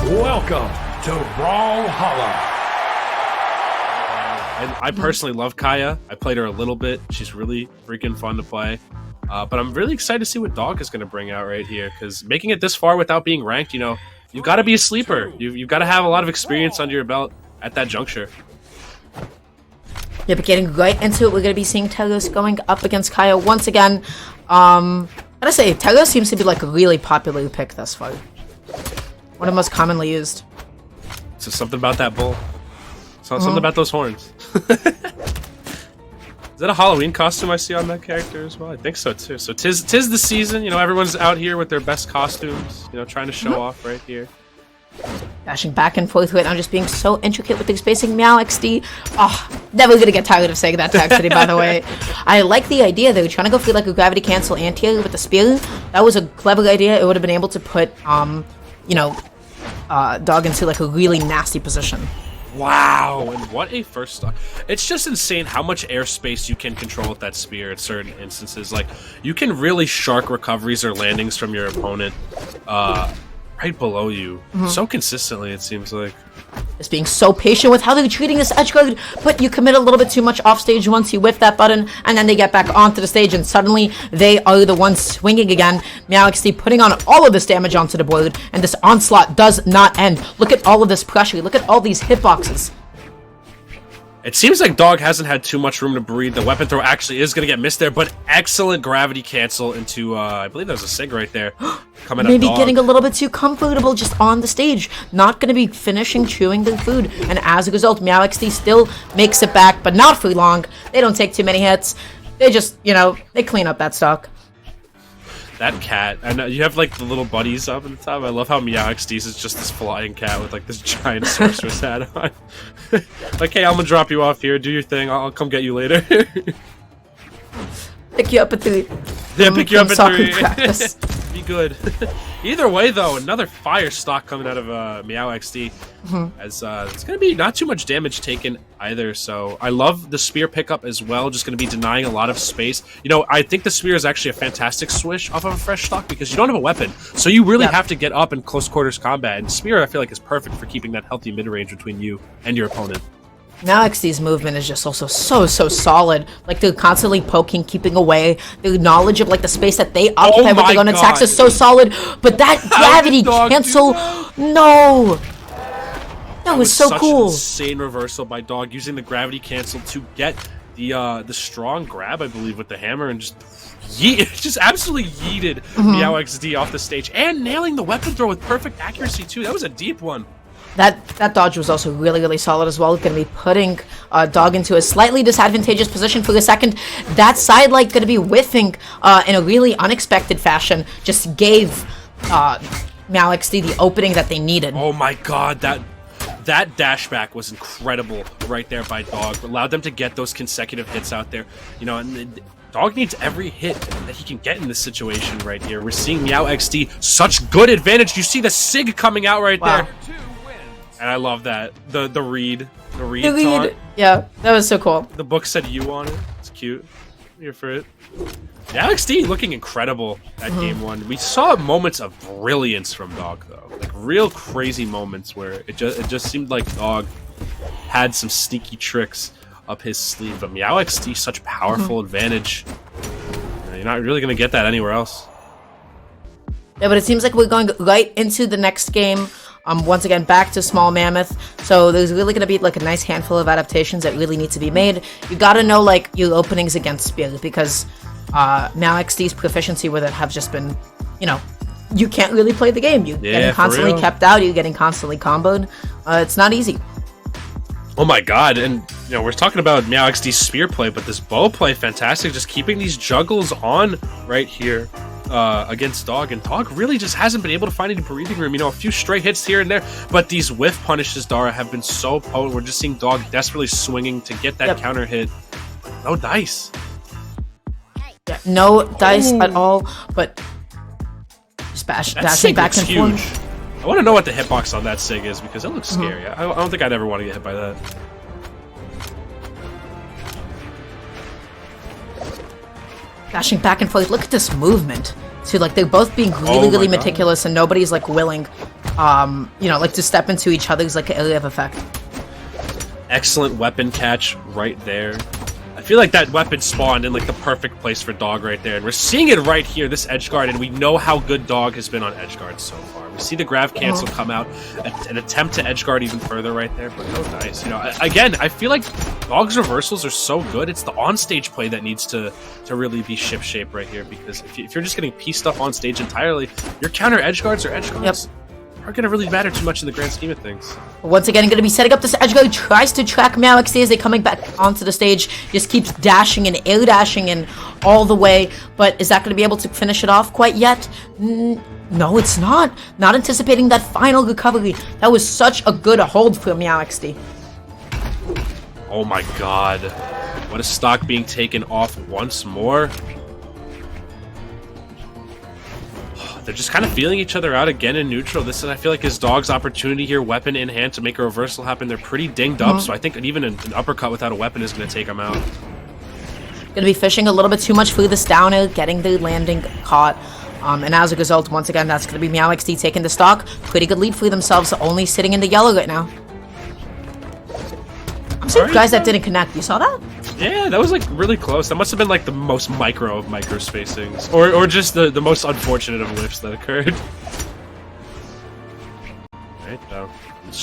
Welcome to Vodhalla. And I personally love Kaya. I played her a little bit. She's really freaking fun to play. But I'm really excited to see what Dawg is going to bring out right here, because making it this far without being ranked, you know, you've got to be a sleeper. You've got to have a lot of experience under your belt at that juncture. Yeah, but getting right into it, we're going to be seeing Telos going up against Kaya once again. I gotta say, Telos seems to be like a really popular pick thus far. One of the most commonly used. So something about that bull. Something about those horns. Is that a Halloween costume I see on that character as well? I think so too. So tis the season, you know, everyone's out here with their best costumes, you know, trying to show off right here. Dashing back and forth with it. I'm just being so intricate with the spacing. Meow XD. Oh, never gonna get tired of saying that to XD, by the way. I like the idea though, trying to go for like a gravity cancel anti-air with the spear. That was a clever idea. It would have been able to put, you know, Dawg into like a really nasty position. Wow, and what a first stock. It's just insane how much airspace you can control with that spear at certain instances. Like, you can really shark recoveries or landings from your opponent right below you. So consistently, it seems like. Just being so patient with how they're treating this edge guard, but you commit a little bit too much off stage once you whiff that button, and then they get back onto the stage, and suddenly they are the ones swinging again. Meow XD putting on all of this damage onto the board, and this onslaught does not end. Look at all of this pressure. Look at all these hitboxes. It seems like Dawg hasn't had too much room to breathe. The weapon throw actually is going to get missed there, but excellent gravity cancel into, I believe that was a Sig right there. Coming up, Maybe Dawg. getting a little bit too comfortable just on the stage. Not going to be finishing chewing their food. And as a result, Meow XD still makes it back, but not for long. They don't take too many hits. They just, you know, they clean up that stock. That cat, and you have like the little buddies up at the top. I love how Meow XD's is just this flying cat with like this giant sorceress hat on. Like, hey, I'm gonna drop you off here, do your thing, I'll come get you later. Pick you up at 3. Yeah, pick you up at 3. Practice. Be good. Either way, though, another fire stock coming out of Meow XD. As it's gonna be not too much damage taken either. So I love the spear pickup as well. Just gonna be denying a lot of space. You know, I think the spear is actually a fantastic swish off of a fresh stock because you don't have a weapon, so you really have to get up in close quarters combat. And spear, I feel like, is perfect for keeping that healthy mid range between you and your opponent. Meow XD's movement is just also so solid. Like, they're constantly poking, keeping away. The knowledge of, like, the space that they occupy with their own attacks is so solid. But that gravity cancel, no! That was so cool. Such an insane reversal by Dawg, using the gravity cancel to get the strong grab, I believe, with the hammer, and just absolutely yeeted Meow XD off the stage, and nailing the weapon throw with perfect accuracy, too. That was a deep one. That dodge was also really solid as well. Going to be putting Dawg into a slightly disadvantageous position for a second. That side light going to be whiffing in a really unexpected fashion. Just gave Meow XD the opening that they needed. Oh my god, that dashback was incredible right there by Dawg. Allowed them to get those consecutive hits out there. You know, and Dawg needs every hit that he can get in this situation right here. We're seeing Meow XD such good advantage. You see the Sig coming out right there. And I love that. The read taunt. Yeah, that was so cool. The book said you on it. It's cute. I'm here for it. Yeah, XD looking incredible at game 1. We saw moments of brilliance from Dawg though. Like real crazy moments where it just seemed like Dawg had some sneaky tricks up his sleeve. But Meow XD, such powerful advantage. You're not really gonna get that anywhere else. Yeah, but it seems like we're going right into the next game. Once again, back to Small Mammoth. So there's really going to be like a nice handful of adaptations that really need to be made. You got to know like your openings against Spear, because Meow XD's proficiency with it have just been, you know, you can't really play the game. You're getting constantly kept out. You're getting constantly comboed. It's not easy. Oh my god, and you know, we're talking about Meow XD's spear play, but this bow play, fantastic. Just keeping these juggles on right here. Against Dawg, and Dawg really just hasn't been able to find any breathing room. You know, a few stray hits here and there, but these whiff punishes, Dara, have been so potent. We're just seeing Dawg desperately swinging to get that counter hit. No dice. Yeah, no dice at all, but just dashing back and forth. I want to know what the hitbox on that Sig is, because it looks scary. I don't think I'd ever want to get hit by that. Dashing back and forth. Look at this movement. So like they're both being really meticulous, and nobody's like willing you know, like to step into each other's like area of effect. Excellent weapon catch right there. I feel like that weapon spawned in like the perfect place for Dawg right there, and we're seeing it right here, this edge guard, and we know how good Dawg has been on edge guard so far. We see the grav cancel come out, an attempt to edge guard even further right there, but no dice. You know, again, I feel like Dawg's reversals are so good. It's the on-stage play that needs to really be ship shape right here, because if you're just getting pieced up on stage entirely, your counter edge guards or edge guards aren't going to really matter too much in the grand scheme of things. Once again, going to be setting up this edge guard. Tries to track MeowXT as they coming back onto the stage. Just keeps dashing and air dashing and all the way. But is that going to be able to finish it off quite yet? No, it's not. Not anticipating that final recovery. That was such a good hold for MeowXT. Oh my god. What a stock being taken off once more. They're just kind of feeling each other out again in neutral. This is, I feel like, is Dawg's opportunity here, weapon in hand, to make a reversal happen. They're pretty dinged up, so I think even an uppercut without a weapon is going to take them out. Going to be fishing a little bit too much for this down air, getting the landing caught. And as a result, once again, that's going to be MeowXT taking the stock. Pretty good lead for themselves, only sitting in the yellow right now. I'm surprised that didn't connect. You saw that? Yeah, that was like really close. That must have been like the most micro of micro spacings. Or just the most unfortunate of whiffs that occurred. Right, though.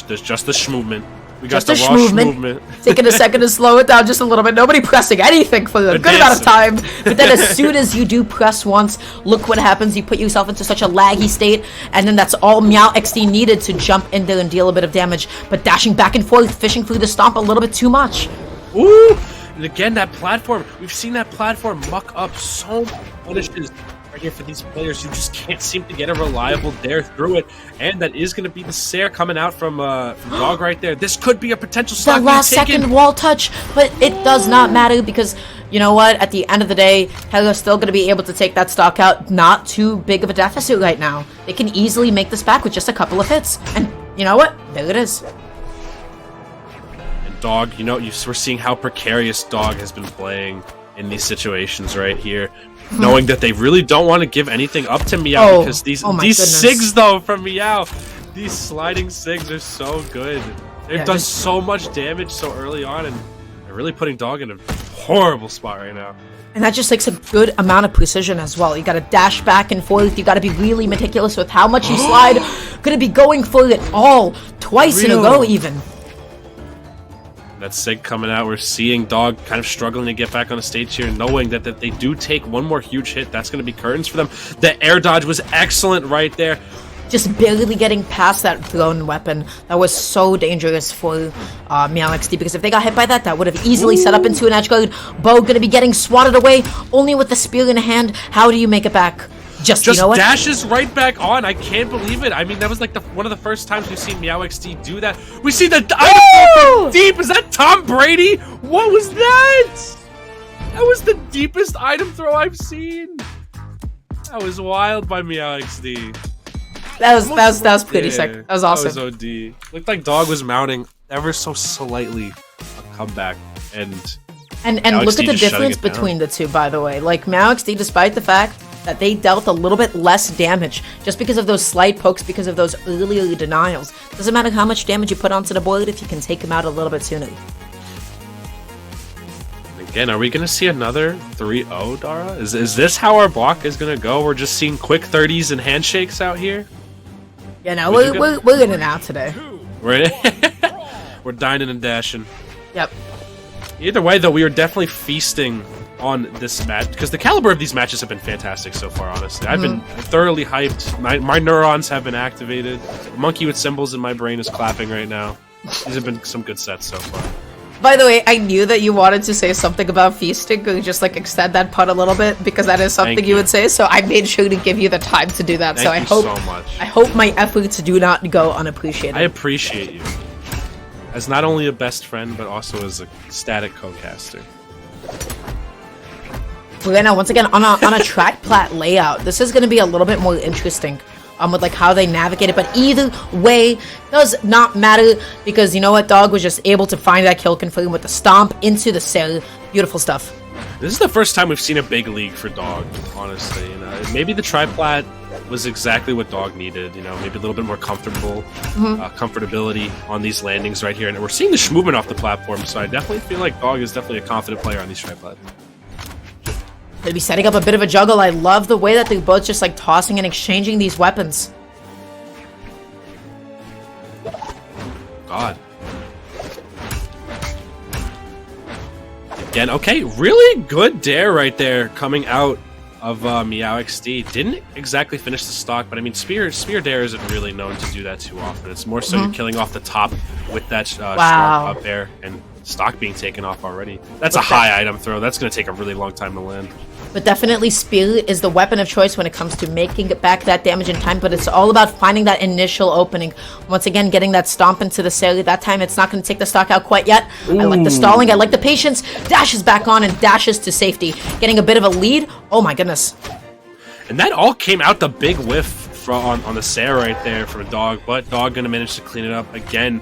There's just the schmovement. We got the raw schmovement. Taking a second to slow it down just a little bit. Nobody pressing anything for a good amount of time. But then as soon as you do press once, look what happens. You put yourself into such a laggy state, and then that's all MeowXT needed to jump in there and deal a bit of damage. But dashing back and forth, fishing through the stomp a little bit too much. Ooh! And again, that platform. We've seen that platform muck up so many punishes right here for these players. You just can't seem to get a reliable dare through it. And that is going to be the Sair coming out from Dawg right there. This could be a potential stock. That last second wall touch, but it does not matter because, you know what, at the end of the day, Hello's still going to be able to take that stock out. Not too big of a deficit right now. They can easily make this back with just a couple of hits. And you know what? There it is. Dawg, you know, we're seeing how precarious Dawg has been playing in these situations right here, knowing that they really don't want to give anything up to Meow because these SIGs though from Meow, these sliding SIGs are so good. They've done so much damage so early on, and they're really putting Dawg in a horrible spot right now. And that just takes a good amount of precision as well. You gotta dash back and forth. You gotta be really meticulous with how much you slide. Gonna be going for it all twice in a row even. That SIG coming out, we're seeing Dawg kind of struggling to get back on the stage here, knowing that they do take one more huge hit. That's going to be curtains for them. The air dodge was excellent right there. Just barely getting past that thrown weapon. That was so dangerous for MeowXT, because if they got hit by that, that would have easily set up into an edge guard. Bo going to be getting swatted away, only with the spear in hand. How do you make it back? Just you know what? Dashes right back on. I can't believe it. I mean, that was like one of the first times we've seen MeowXT do that. We see the item deep. Is that Tom Brady? What was that? That was the deepest item throw I've seen. That was wild by MeowXT. That was pretty sick. That was awesome. That was OD. Looked like Dawg was mounting ever so slightly a comeback, and look at the difference between the two. By the way, like MeowXT, despite the fact that they dealt a little bit less damage just because of those slight pokes, because of those earlier denials. Doesn't matter how much damage you put onto the board if you can take him out a little bit sooner. Again, are we going to see another 3-0, Dara? Is this how our block is going to go? We're just seeing quick 30s and handshakes out here? Yeah, no, we're in and out today. We're dining and dashing. Yep. Either way, though, we are definitely feasting on this match, because the caliber of these matches have been fantastic so far, honestly. I've been thoroughly hyped. My neurons have been activated. The monkey with symbols in my brain is clapping right now. These have been some good sets so far. By the way, I knew that you wanted to say something about feasting, or just like extend that pun a little bit, because that is something you would say, so I made sure to give you the time to do that. Thank so you so much. I hope my efforts do not go unappreciated. I appreciate you. As not only a best friend, but also as a static co-caster. We're gonna once again on a track plat layout. This is gonna be a little bit more interesting, with like how they navigate it. But either way, does not matter, because you know what, Dawg was just able to find that kill confirm with the stomp into the cell. Beautiful stuff. This is the first time we've seen a big league for Dawg, honestly. You know, maybe the triplat was exactly what Dawg needed. You know, maybe a little bit more comfortable, comfortability on these landings right here. And we're seeing the movement off the platform, so I definitely feel like Dawg is definitely a confident player on these tripods. Gonna be setting up a bit of a juggle. I love the way that they're both just like tossing and exchanging these weapons. God. Again, okay, really good dare right there coming out of meowxd. Didn't exactly finish the stock, but I mean, spear dare isn't really known to do that too often. It's more so you're killing off the top with that strong up air, and stock being taken off already. That's a high item throw. That's going to take a really long time to land. But definitely spear is the weapon of choice when it comes to making back that damage in time, but it's all about finding that initial opening. Once again, getting that stomp into the Sally. That time it's not going to take the stock out quite yet. Ooh. I like the stalling, I like the patience. Dashes back on and dashes to safety. Getting a bit of a lead. Oh my goodness. And that all came out the big whiff on the Sarah right there from Dawg, but Dawg going to manage to clean it up again.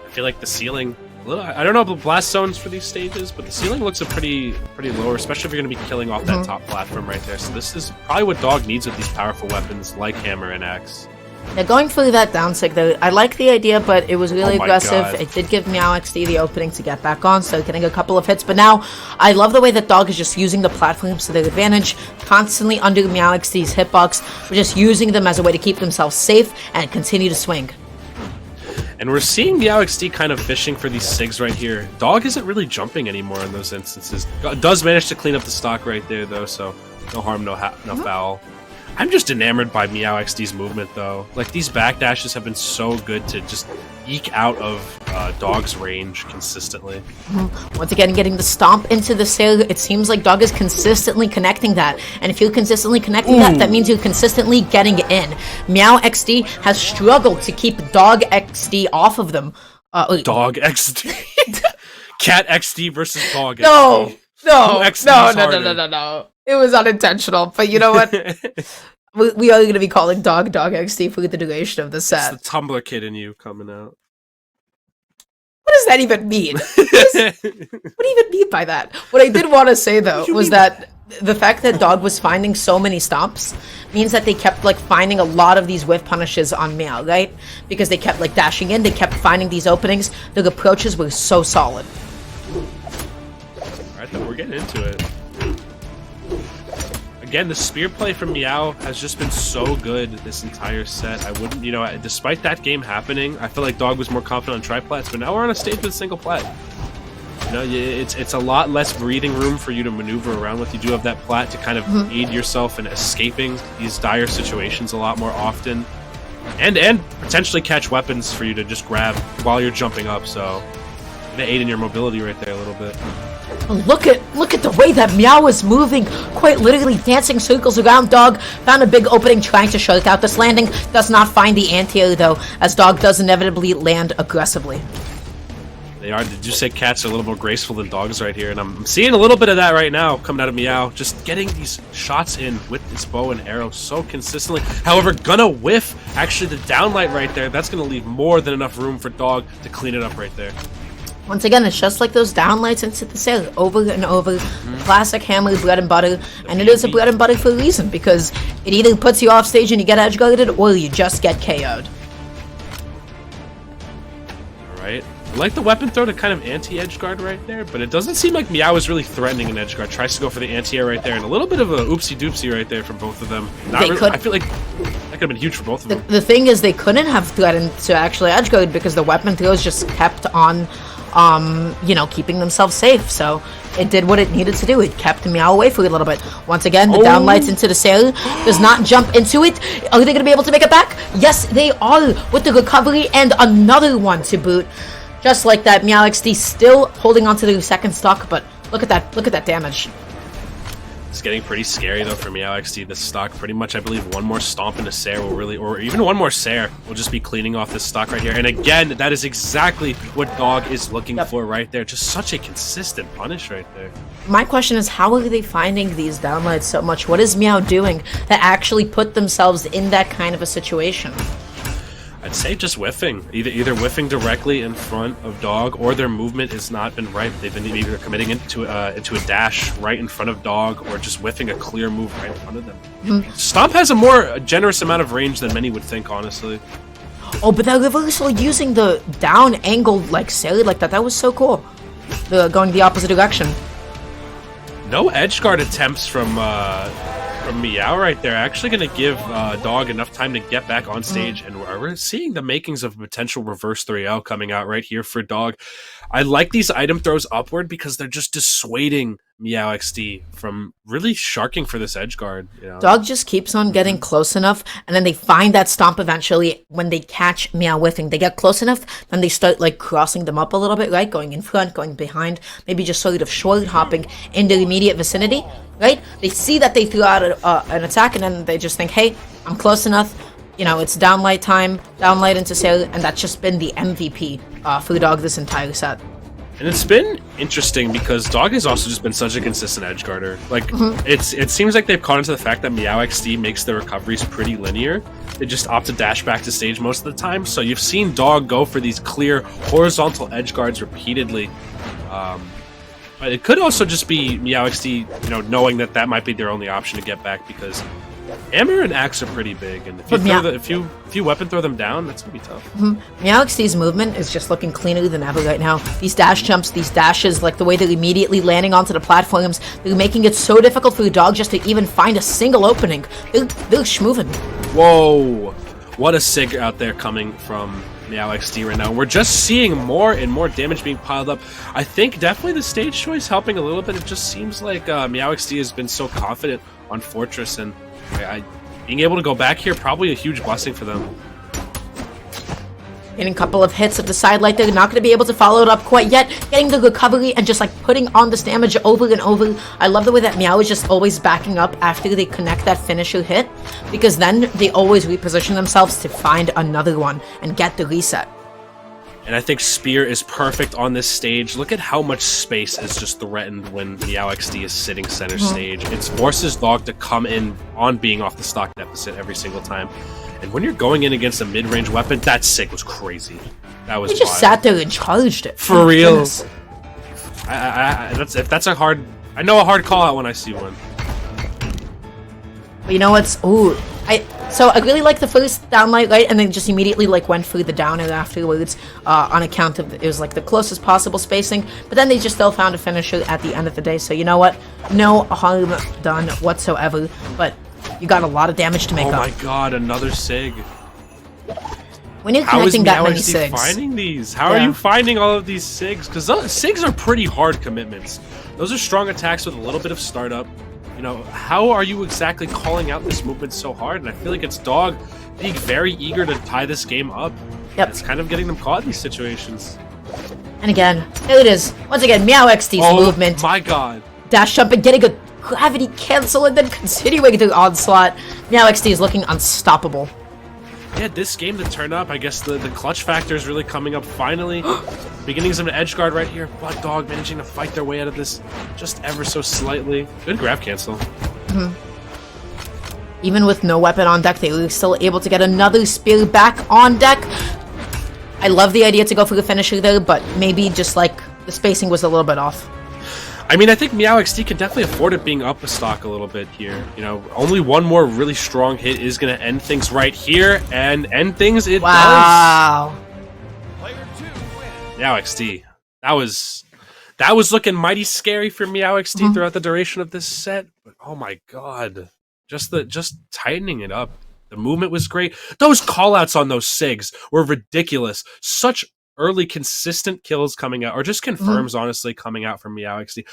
I feel like the ceiling... I don't know about blast zones for these stages, but the ceiling looks pretty low, especially if you're going to be killing off that top platform right there. So this is probably what Dawg needs with these powerful weapons like hammer and axe. Yeah, going for that down sig though, I like the idea, but it was really aggressive. It did give meowxd the opening to get back on, so getting a couple of hits. But now, I love the way that Dawg is just using the platforms to their advantage, constantly under meowxd's hitbox, but just using them as a way to keep themselves safe and continue to swing. And we're seeing meowxd kind of fishing for these SIGs right here. Dawg isn't really jumping anymore in those instances. Does manage to clean up the stock right there, though, so no harm, no foul. I'm just enamored by meowxd's movement, though. Like, these backdashes have been so good to just eke out of Dawg's range consistently. Once again, getting the stomp into the sail, it seems like Dawg is consistently connecting that. And if you're consistently connecting that means you're consistently getting in. meowxd has struggled to keep Dawg XD off of them. Dawg XD? Cat XD versus Dawg XD. No. It was unintentional, but you know what? we are going to be calling Dawg XD for the duration of the set. It's the Tumblr kid in you coming out. What does that even mean? What do you even mean by that? What I did want to say, though, was that the fact that Dawg was finding so many stomps means that they kept, like, finding a lot of these whiff punishes on Meow, right? Because they kept, like, dashing in, they kept finding these openings. Their approaches were so solid. Alright, then we're getting into it. Again, the spear play from Meow has just been so good this entire set. I wouldn't, you know, despite that game happening, I feel like Dawg was more confident on triplats, but now we're on a stage with single plat. You know, it's a lot less breathing room for you to maneuver around with. You do have that plat to kind of aid yourself in escaping these dire situations a lot more often. And potentially catch weapons for you to just grab while you're jumping up, so gonna aid in your mobility right there a little bit. Look at the way that Meow is moving, quite literally dancing circles around Dawg. Found a big opening trying to shut out this landing. Does not find the anti-air though, as Dawg does inevitably land aggressively. They are. Did you say cats are a little more graceful than dogs right here? And I'm seeing a little bit of that right now coming out of Meow. Just getting these shots in with his bow and arrow so consistently. However, gonna whiff actually the downlight right there. That's gonna leave more than enough room for Dawg to clean it up right there. Once again, it's just like those downlights into the sail, over and over. Classic hammer bread and butter, and it is a bread and butter for a reason, because it either puts you off stage and you get edge guarded, or you just get KO'd. Alright. I like the weapon throw to kind of anti-edge guard right there, but it doesn't seem like Meow is really threatening an edge guard. Tries to go for the anti-air right there, and a little bit of a oopsie-doopsie right there from both of them. I feel like that could have been huge for both of them. The thing is, they couldn't have threatened to actually edge guard because the weapon throws just kept on you know, keeping themselves safe. So it did what it needed to do. It kept Meow away for a little bit. Once again, the downlights into the sail. Does not jump into it. Are they going to be able to make it back? Yes, they are, with the recovery and another one to boot. Just like that, meowxd still holding on to the second stock, but look at that damage. It's getting pretty scary though for meowxd. This stock, pretty much, I believe, one more stomp into Sair will really, or even one more Sair will just be cleaning off this stock right here. And again, that is exactly what Dawg is looking for right there. Just such a consistent punish right there. My question is, how are they finding these downlights so much? What is Meow doing that actually put themselves in that kind of a situation? I'd say just whiffing. Either whiffing directly in front of Dawg, or their movement has not been right. They've been either committing into a dash right in front of Dawg, or just whiffing a clear move right in front of them. Stomp has a more generous amount of range than many would think, honestly. Oh, but that reversal using the down angle like silly like that was so cool. Going the opposite direction. No edge guard attempts from Meow right there. Actually going to give Dawg enough time to get back on stage, and we're seeing the makings of a potential reverse 3L coming out right here for Dawg. I like these item throws upward because they're just dissuading Meow XD from really sharking for this edge guard. You know? Dawg just keeps on getting close enough, and then they find that stomp eventually when they catch Meow whiffing. They get close enough, then they start like crossing them up a little bit, right? Going in front, going behind, maybe just sort of short hopping in the immediate vicinity, right? They see that they threw out an attack, and then they just think, hey, I'm close enough. You know, it's downlight time, downlight into sail, and that's just been the MVP for Dawg this entire set. And it's been interesting because Dawg has also just been such a consistent edge guarder. Like, it seems like they've caught into the fact that Meow XD makes their recoveries pretty linear. They just opt to dash back to stage most of the time. So you've seen Dawg go for these clear horizontal edge guards repeatedly. But it could also just be Meow XD, you know, knowing that that might be their only option to get back, because Hammer and Axe are pretty big, and if you weapon throw them down, that's gonna be tough. Meow XD's movement is just looking cleaner than ever right now. These dash jumps, these dashes, like the way they're immediately landing onto the platforms, they're making it so difficult for Dawg just to even find a single opening. They're schmoving. Whoa, what a sig out there coming from Meow XD right now. We're just seeing more and more damage being piled up. I think definitely the stage choice helping a little bit. It just seems like Meow XD has been so confident on Fortress, and being able to go back here, probably a huge blessing for them. Getting a couple of hits of the side light, they're not going to be able to follow it up quite yet. Getting the recovery and just like putting on this damage over and over. I love the way that Meow is just always backing up after they connect that finisher hit, because then they always reposition themselves to find another one and get the reset. And I think Spear is perfect on this stage. Look at how much space is just threatened when Meow XD is sitting center stage. It forces Dawg to come in on being off the stock deficit every single time. And when you're going in against a mid-range weapon, that sig was crazy. That was He just wild. sat there and charged it. For real. Goodness. That's a hard... I know a hard call out when I see one. But you know what's... Ooh. So I really like the first downlight, right? And then just immediately like went through the downer afterwards on account of it was like the closest possible spacing. But then they just still found a finisher at the end of the day. So you know what? No harm done whatsoever. But you got a lot of damage to make up. Oh my god, another sig. When you're How is connecting that Meow many XD sigs. finding these? How are you finding all of these sigs? Because sigs are pretty hard commitments. Those are strong attacks with a little bit of startup. You know, how are you exactly calling out this movement so hard? And I feel like it's Dawg being very eager to tie this game up. Yep. It's kind of getting them caught in these situations. And again, there it is. Once again, Meow XD's movement. Oh my god. Dash jump and getting a gravity cancel and then continuing the onslaught. Meow XD is looking unstoppable. Yeah, this game to turn up, I guess the clutch factor is really coming up finally. Beginnings of an edge guard right here, but Dawg managing to fight their way out of this just ever so slightly. Good grab cancel. Even with no weapon on deck, they were still able to get another spear back on deck. I love the idea to go for the finisher there, but maybe just like the spacing was a little bit off. I mean, I think Meow XD can definitely afford it being up a stock a little bit here. You know, only one more really strong hit is going to end things right here, and end things it Wow. does. Meow XD. That was looking mighty scary for Meow XD throughout the duration of this set. But oh my god, just tightening it up. The movement was great. Those callouts on those sigs were ridiculous. Such early consistent kills coming out, or just confirms honestly coming out from Meow XD.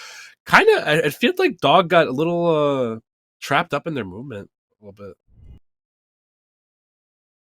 Kind of, it feels like Dawg got a little trapped up in their movement a little bit.